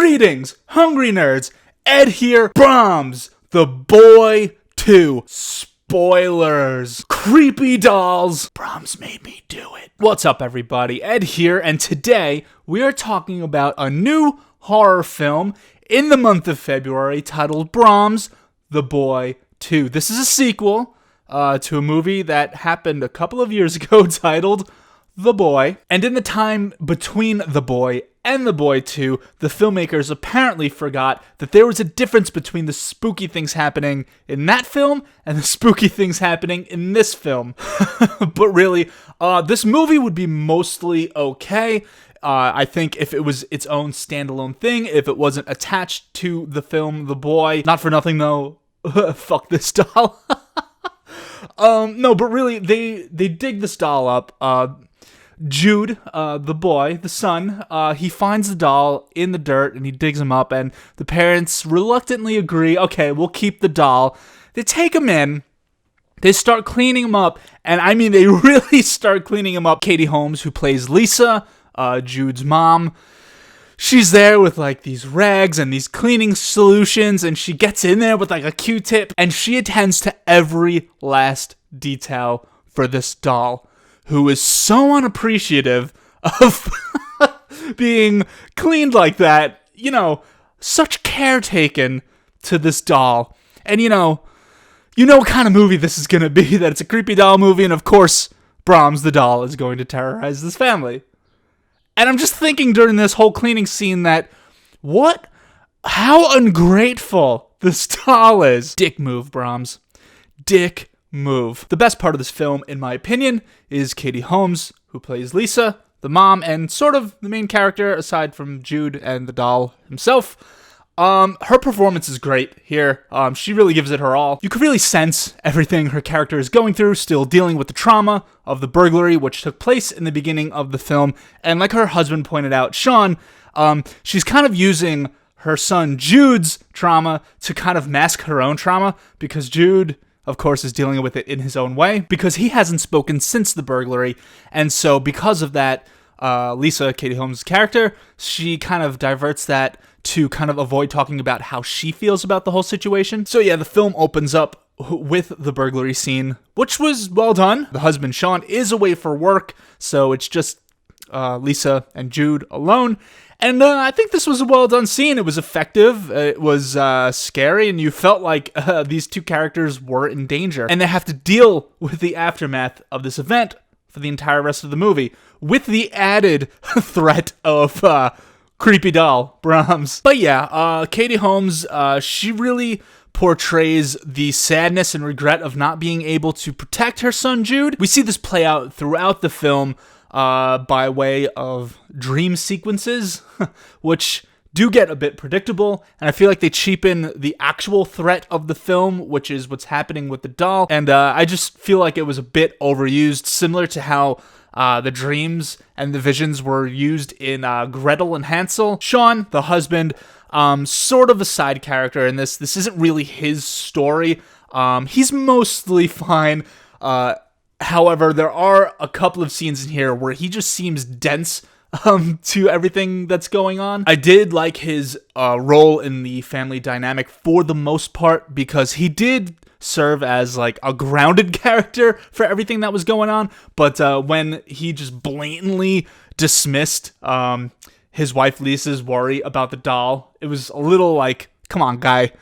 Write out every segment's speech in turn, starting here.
Greetings, hungry nerds. Ed here. Brahms, The Boy 2. Spoilers. Creepy dolls. Brahms made me do it. What's up, everybody? Ed here, and today we are talking about a new horror film in the month of February titled Brahms, The Boy 2. This is a sequel to a movie that happened a couple of years ago titled The Boy. And in the time between The Boy and The Boy 2, the filmmakers apparently forgot that there was a difference between the spooky things happening in that film and the spooky things happening in this film. But really, this movie would be mostly okay. I think if it was its own standalone thing, if it wasn't attached to the film The Boy. Not for nothing though, fuck this doll. No, but really, they dig this doll up. Jude, the boy, the son, he finds the doll in the dirt and he digs him up, and the parents reluctantly agree, okay, we'll keep the doll. They take him in, they start cleaning him up, and I mean, they really start cleaning him up. Katie Holmes, who plays Lisa, Jude's mom, she's there with like these rags and these cleaning solutions, and she gets in there with like a Q-tip, and she attends to every last detail for this doll, who is so unappreciative of being cleaned like that. You know, such care taken to this doll. And you know what kind of movie this is going to be, that it's a creepy doll movie, and of course, Brahms the doll is going to terrorize this family. And I'm just thinking during this whole cleaning scene that, how ungrateful this doll is. Dick move, Brahms. Dick move. The best part of this film, in my opinion, is Katie Holmes, who plays Lisa, the mom, and sort of the main character, aside from Jude and the doll himself. Her performance is great here. She really gives it her all. You can really sense everything her character is going through, still dealing with the trauma of the burglary, which took place in the beginning of the film. And like her husband pointed out, Sean, she's kind of using her son Jude's trauma to kind of mask her own trauma, because Jude, of course, is dealing with it in his own way, because he hasn't spoken since the burglary. And so because of that, Lisa, Katie Holmes' character, she kind of diverts that to kind of avoid talking about how she feels about the whole situation. So yeah, the film opens up with the burglary scene, which was well done. The husband, Sean, is away for work, so it's just Lisa and Jude alone. And I think this was a well-done scene. It was effective, it was scary, and you felt like these two characters were in danger. And they have to deal with the aftermath of this event for the entire rest of the movie, with the added threat of creepy doll, Brahms. But yeah, Katie Holmes, she really portrays the sadness and regret of not being able to protect her son Jude. We see this play out throughout the film, by way of dream sequences, which do get a bit predictable, and I feel like they cheapen the actual threat of the film, which is what's happening with the doll, and I just feel like it was a bit overused, similar to how the dreams and the visions were used in Gretel and Hansel. Sean, the husband, sort of a side character in this. This isn't really his story. He's mostly fine. However, there are a couple of scenes in here where he just seems dense to everything that's going on. I did like his role in the family dynamic for the most part, because he did serve as like a grounded character for everything that was going on. But when he just blatantly dismissed his wife Lisa's worry about the doll, it was a little like, come on, guy.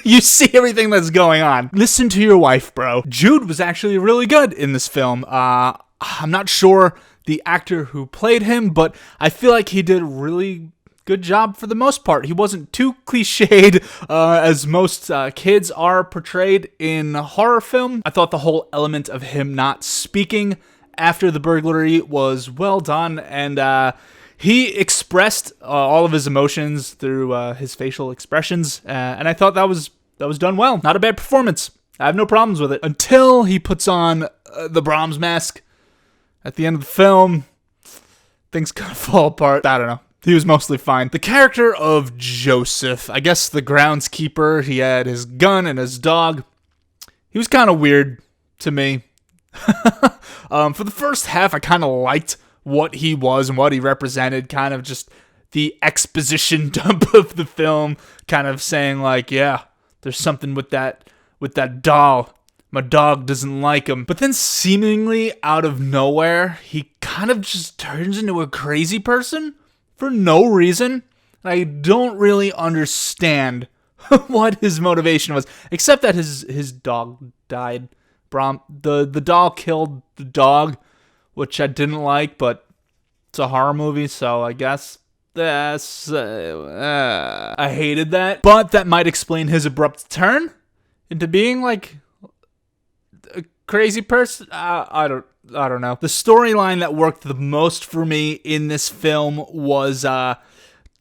You see everything that's going on. Listen to your wife, bro. Jude was actually really good in this film. I'm not sure the actor who played him, but I feel like he did a really good job for the most part. He wasn't too cliched as most kids are portrayed in horror film. I thought the whole element of him not speaking after the burglary was well done, and he expressed all of his emotions through his facial expressions, and I thought that was done well. Not a bad performance. I have no problems with it. Until he puts on the Brahms mask at the end of the film, things kind of fall apart. I don't know. He was mostly fine. The character of Joseph, I guess the groundskeeper, he had his gun and his dog. He was kind of weird to me. For the first half, I kind of liked what he was and what he represented, kind of just the exposition dump of the film, kind of saying like, yeah, there's something with that doll. My dog doesn't like him. But then seemingly out of nowhere, he kind of just turns into a crazy person for no reason. I don't really understand what his motivation was, except that his dog died. The doll killed the dog, which I didn't like, but it's a horror movie, so I guess that's... I hated that. But that might explain his abrupt turn into being like a crazy person. I don't know. The storyline that worked the most for me in this film was the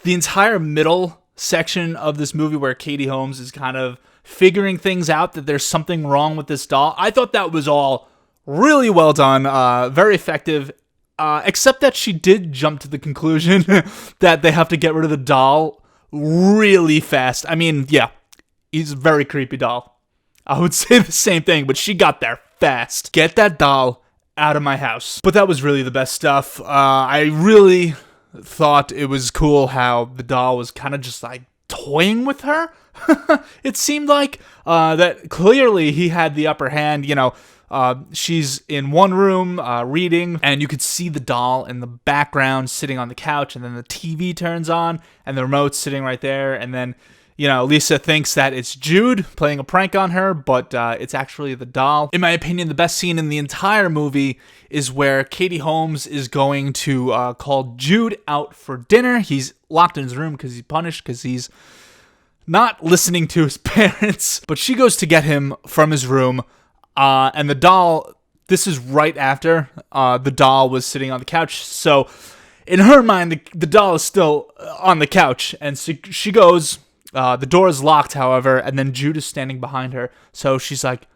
entire middle section of this movie where Katie Holmes is kind of figuring things out, that there's something wrong with this doll. I thought that was all really well done, very effective, except that she did jump to the conclusion that they have to get rid of the doll really fast. I mean, yeah, he's a very creepy doll. I would say the same thing, but she got there fast. Get that doll out of my house. But that was really the best stuff. I really thought it was cool how the doll was kind of just like toying with her. It seemed like that clearly he had the upper hand. You know, she's in one room reading, and you could see the doll in the background sitting on the couch, and then the TV turns on, and the remote's sitting right there, and then, you know, Lisa thinks that it's Jude playing a prank on her, but it's actually the doll. In my opinion, the best scene in the entire movie is where Katie Holmes is going to call Jude out for dinner. He's locked in his room because he's punished, because he's not listening to his parents. But she goes to get him from his room, and the doll, this is right after the doll was sitting on the couch. So in her mind, the doll is still on the couch, and so she goes... the door is locked, however, and then Jude is standing behind her. So she's like,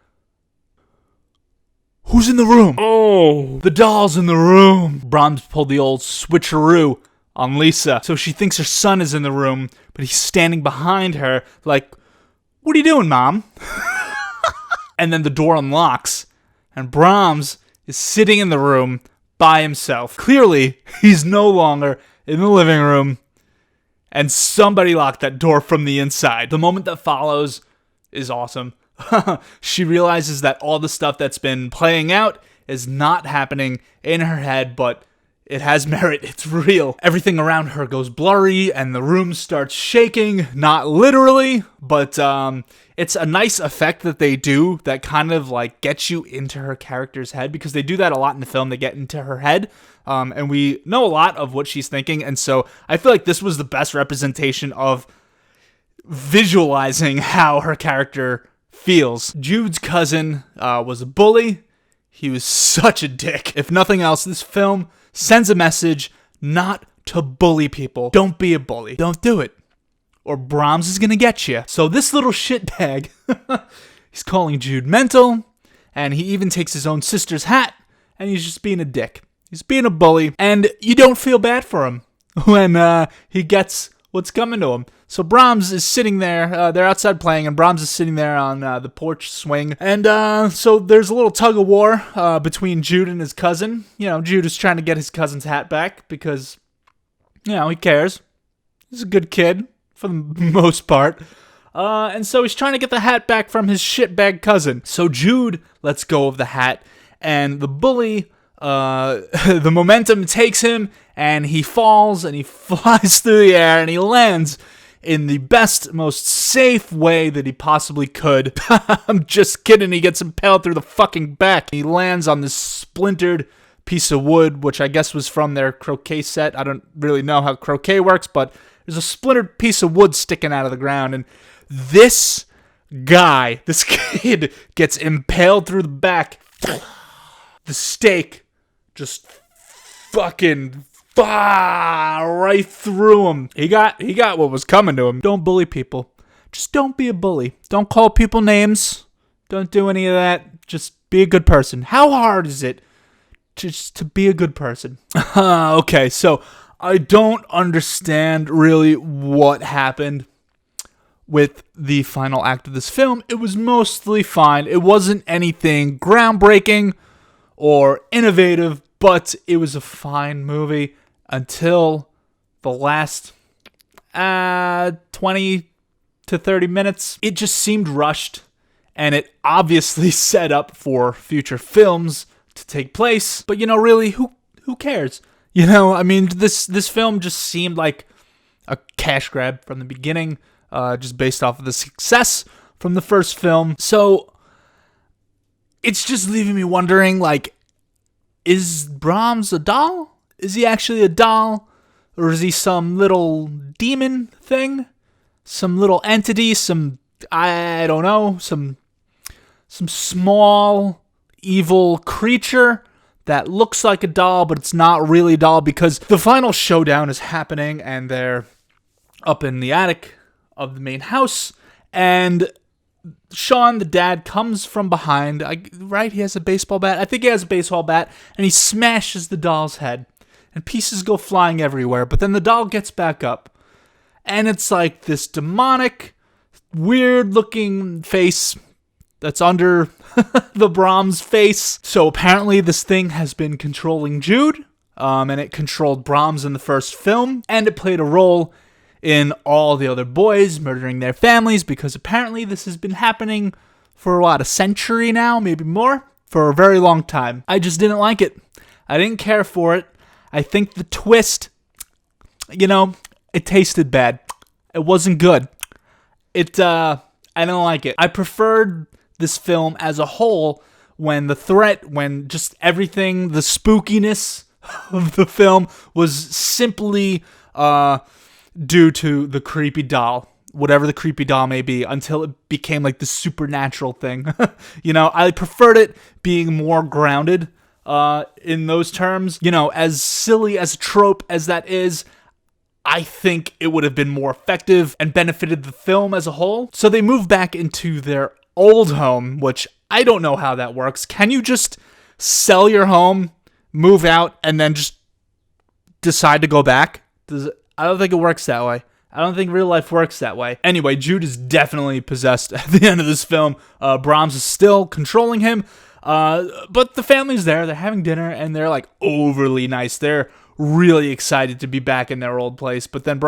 "Who's in the room?" "Oh, the doll's in the room." Brahms pulled the old switcheroo on Lisa. So she thinks her son is in the room, but he's standing behind her like, "What are you doing, Mom?" And then the door unlocks, and Brahms is sitting in the room by himself. Clearly, he's no longer in the living room. And somebody locked that door from the inside. The moment that follows is awesome. She realizes that all the stuff that's been playing out is not happening in her head, but it has merit. It's real. Everything around her goes blurry, and the room starts shaking. Not literally, but it's a nice effect that they do that kind of like gets you into her character's head, because they do that a lot in the film. They get into her head. And we know a lot of what she's thinking, and so I feel like this was the best representation of visualizing how her character feels. Jude's cousin was a bully. He was such a dick. If nothing else, this film sends a message not to bully people. Don't be a bully. Don't do it, or Brahms is gonna get you. So this little shitbag, he's calling Jude mental, and he even takes his own sister's hat, and he's just being a dick. He's being a bully, and you don't feel bad for him when he gets what's coming to him. So Brahms is sitting there, they're outside playing, and Brahms is sitting there on the porch swing. And so there's a little tug of war between Jude and his cousin. You know, Jude is trying to get his cousin's hat back because, you know, he cares. He's a good kid for the most part. And so he's trying to get the hat back from his shitbag cousin. So Jude lets go of the hat, and the bully... the momentum takes him, and he falls, and he flies through the air, and he lands in the best, most safe way that he possibly could. I'm just kidding. He gets impaled through the fucking back. He lands on this splintered piece of wood, which I guess was from their croquet set. I don't really know how croquet works, but there's a splintered piece of wood sticking out of the ground, and this kid gets impaled through the back. The stake just fucking right through him. He got what was coming to him. Don't bully people. Just don't be a bully. Don't call people names. Don't do any of that. Just be a good person. How hard is it just to be a good person? Okay, so I don't understand really what happened with the final act of this film. It was mostly fine. It wasn't anything groundbreaking or innovative, but it was a fine movie until the last 20 to 30 minutes. It just seemed rushed, and it obviously set up for future films to take place. But, really, who cares? I mean, this film just seemed like a cash grab from the beginning, just based off of the success from the first film. So it's just leaving me wondering, like, is Brahms a doll? Is he actually a doll? Or is he some little demon thing? Some little entity? I don't know, some small evil creature that looks like a doll, but it's not really a doll, because the final showdown is happening and they're up in the attic of the main house, and Sean, the dad, comes from behind, right? He has a baseball bat. I think he has a baseball bat, and he smashes the doll's head, and pieces go flying everywhere, but then the doll gets back up, and it's like this demonic, weird-looking face that's under the Brahms face. So apparently this thing has been controlling Jude, and it controlled Brahms in the first film, and it played a role in all the other boys murdering their families, because apparently this has been happening for a century now, maybe more, for a very long time. I just didn't like it. I didn't care for it. I think the twist, it tasted bad. It wasn't good. I didn't like it. I preferred this film as a whole when just everything, the spookiness of the film was simply due to the creepy doll, whatever the creepy doll may be, until it became like the supernatural thing. I preferred it being more grounded in those terms. As silly as a trope as that is, I think it would have been more effective and benefited the film as a whole. So they move back into their old home, which I don't know how that works. Can you just sell your home, move out, and then just decide to go back? I don't think it works that way. I don't think real life works that way. Anyway, Jude is definitely possessed at the end of this film. Brahms is still controlling him, but the family's there. They're having dinner, and they're like overly nice. They're really excited to be back in their old place. But then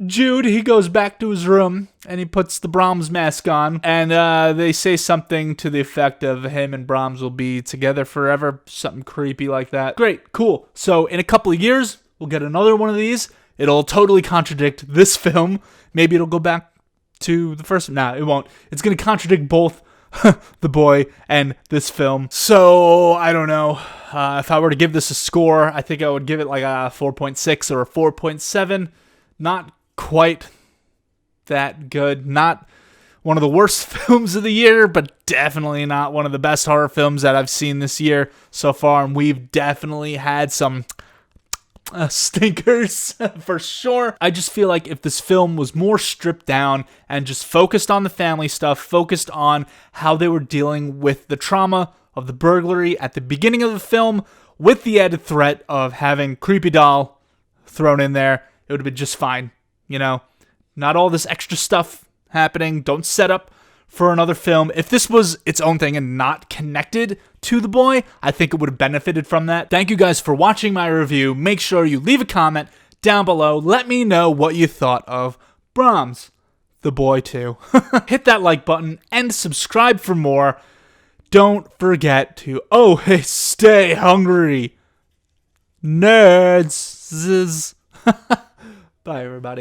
Jude, he goes back to his room, and he puts the Brahms mask on, and they say something to the effect of him and Brahms will be together forever, something creepy like that. Great, cool. So in a couple of years, we'll get another one of these. It'll totally contradict this film. Maybe it'll go back to the first one. Nah, it won't. It's going to contradict both The Boy and this film. So, I don't know. If I were to give this a score, I think I would give it like a 4.6 or a 4.7. Not quite that good. Not one of the worst films of the year, but definitely not one of the best horror films that I've seen this year so far. And we've definitely had some stinkers for sure. I just feel like if this film was more stripped down and just focused on the family stuff, focused on how they were dealing with the trauma of the burglary at the beginning of the film, with the added threat of having creepy doll thrown in there, it would have been just fine. Not all this extra stuff happening. Don't set up for another film. If this was its own thing and not connected to The Boy, I think it would have benefited from that. Thank you guys for watching my review. Make sure you leave a comment down below. Let me know what you thought of Brahms, The Boy 2. Hit that like button and subscribe for more. Don't forget to always stay hungry, nerds. Bye, everybody.